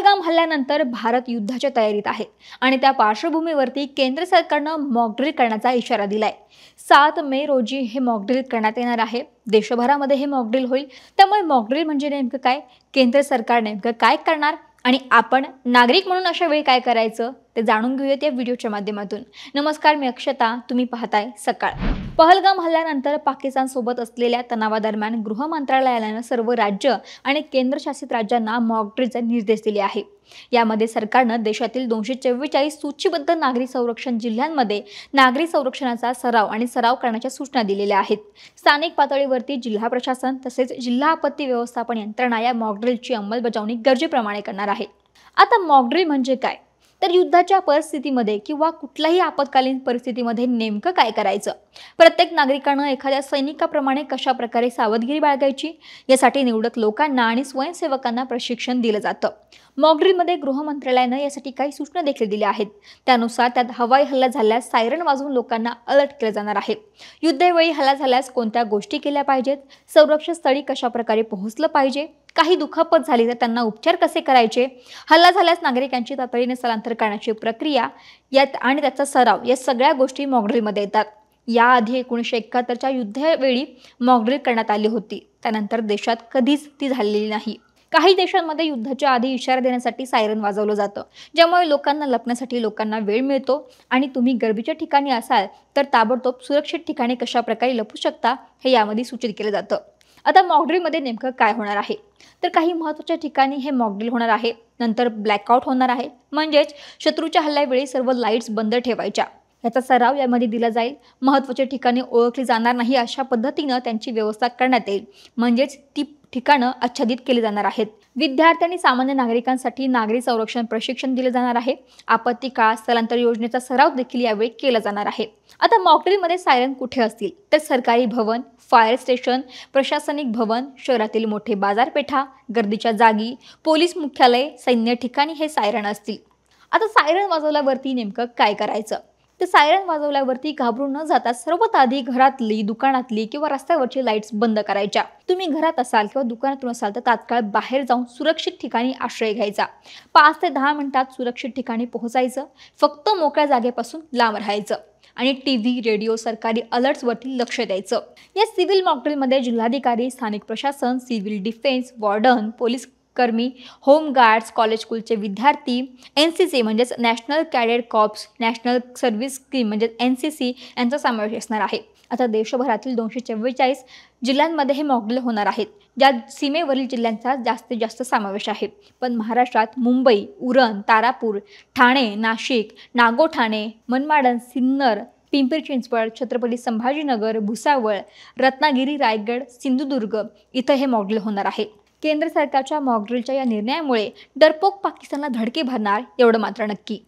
पहलगाम हल्ल्यानंतर भारत युद्धाच्या तयारीत आहे आणि त्या पार्श्वभूमीवरती केंद्र सरकारनं मॉकड्रिल करण्याचा इशारा दिलाय। 7 मे रोजी हे मॉकड्रिल करण्यात येणार आहे। देशभरामध्ये हे मॉकड्रिल होईल। त्यामुळे मॉकड्रिल म्हणजे नेमकं काय, केंद्र सरकार नेमकं काय करणार आणि आपण नागरिक म्हणून अशा वेळी काय करायचं ते जाणून घेऊयात या व्हिडिओच्या माध्यमातून। नमस्कार, मी अक्षता, तुम्ही पाहताय सकाळ। पहलगाम हल्ल्यानंतर पाकिस्तान सोबत असलेल्या तणावादरम्यान गृह मंत्रालयाने सर्व राज्य आणि केंद्रशासित राज्यांना मॉकड्रिलचे निर्देश दिले आहे। यामध्ये सरकारनं देशातील 244 सूचीबद्ध नागरी संरक्षण जिल्ह्यांमध्ये नागरी संरक्षणाचा सराव करण्याच्या सूचना दिलेल्या आहेत। स्थानिक पातळीवरती जिल्हा प्रशासन तसेच जिल्हा आपत्ती व्यवस्थापन यंत्रणा या मॉकड्रिलची अंमलबजावणी गरजेप्रमाणे करणार आहे। आता मॉकड्रिल म्हणजे काय, तर युद्धाच्या परिस्थितीमध्ये किंवा कुठल्याही आपत्कालीन परिस्थितीमध्ये नेमकं काय करायचं, प्रत्येक नागरिकानं एखाद्या सैनिकाप्रमाणे कशा प्रकारे सावधगिरी बाळगायची यासाठी निवडक लोकांना आणि स्वयंसेवकांना प्रशिक्षण दिलं जातं। मॉकड्रिलमध्ये गृह मंत्रालयानं यासाठी काही सूचना देखील दिल्या आहेत। त्यानुसार त्यात हवाई हल्ला झाल्यास सायरन वाजवून लोकांना अलर्ट केलं जाणार आहे। युद्धवेळी हल्ला झाल्यास कोणत्या गोष्टी केल्या पाहिजेत, संरक्षण स्थळी कशा प्रकारे पोहोचलं पाहिजे, काही दुखापत झाली तर त्यांना उपचार कसे करायचे, हल्ला झाल्यास नागरिकांची तातडीने स्थलांतर करण्याची प्रक्रिया यात आणि त्याचा सराव या सगळ्या गोष्टी मॉकड्रिलमध्ये येतात। याआधी 1971च्या युद्धावेळी मॉकड्रिल करण्यात आली होती। त्यानंतर देशात कधीच ती झालेली नाही। काही देशांमध्ये युद्धाच्या आधी इशारा देण्यासाठी सायरन वाजवलं जातं, ज्यामुळे लोकांना लपण्यासाठी लोकांना वेळ मिळतो आणि तुम्ही गर्दीच्या ठिकाणी असाल तर ताबडतोब सुरक्षित ठिकाणी कशा प्रकारे लपू शकता हे यामध्ये सूचित केलं जातं। आता मॉकड्रिलमध्ये नेमकं काय होणार आहे, तर काही महत्त्वाच्या ठिकाणी हे मॉकड्रिल होणार आहे। नंतर ब्लॅकआउट होणार आहे, म्हणजेच शत्रूच्या हल्ल्यावेळी सर्व लाईट्स बंद ठेवायच्या, याचा सराव यामध्ये दिला जाईल। महत्त्वाच्या ठिकाणी ओळखली जाणार नाही अशा पद्धतीनं त्यांची व्यवस्था करण्यात येईल, म्हणजेच ती ठिकाणं आच्छादित केली जाणार आहेत। विद्यार्थी आणि सामान्य नागरिकांसाठी नागरी संरक्षण प्रशिक्षण दिले जाणार आहे। आपत्ती काळात स्थलांतर योजनेचा सराव देखील यावेळी केला जाणार आहे। आता मॉकड्रिलमध्ये सायरन कुठे असतील, तर सरकारी भवन, फायर स्टेशन, प्रशासनिक भवन, शहरातील मोठे बाजारपेठा, गर्दीच्या जागी, पोलीस मुख्यालय, सैन्य ठिकाणी हे सायरन असतील। आता सायरन वाजवल्यावरती नेमकं काय करायचं, तर सायरन वाजवल्यावरती घाबरून न जाता सर्वात आधी घरातली, दुकानातली किंवा रस्त्यावरची लाईट्स बंद करायच्या। तुम्ही घरात असाल किंवा दुकानातून असाल तर तात्काळ बाहेर जाऊन सुरक्षित ठिकाणी आश्रय घ्यायचा। 5 ते 10 मिनिटात सुरक्षित ठिकाणी पोहोचायचं। फक्त मोकळ्या जागेपासून लांब राहायचं आणि टीव्ही, रेडिओ, सरकारी अलर्ट्सवरती लक्ष द्यायचं। या सिव्हिल मॉकड्रिलमध्ये जिल्हाधिकारी, स्थानिक प्रशासन, सिव्हिल डिफेन्स, वॉर्डन, पोलीस कर्मी, होम गार्ड्स, कॉलेज स्कूलचे विद्यार्थी, NCC म्हणजेच national cadet corps, national service scheme म्हणजेच NCC यांचा समावेश असणार आहे। आता देशभरातील 244 जिल्ह्यांमध्ये हे मॉकड्रिल होणार आहेत, ज्यात सीमेवरील जिल्ह्यांचा जास्तीत जास्त समावेश आहे। पण महाराष्ट्रात मुंबई, उरण, तारापूर, ठाणे, नाशिक, नागोठाणे, मनमाड, सिन्नर, पिंपरी चिंचवड, छत्रपती संभाजीनगर, भुसावळ, रत्नागिरी, रायगड, सिंधुदुर्ग इथं हे मॉकड्रिल होणार आहे। केंद्र सरकारच्या मॉकड्रिलच्या या निर्णयामुळे डरपोक पाकिस्तानला धडके भरणार एवढं मात्र नक्की।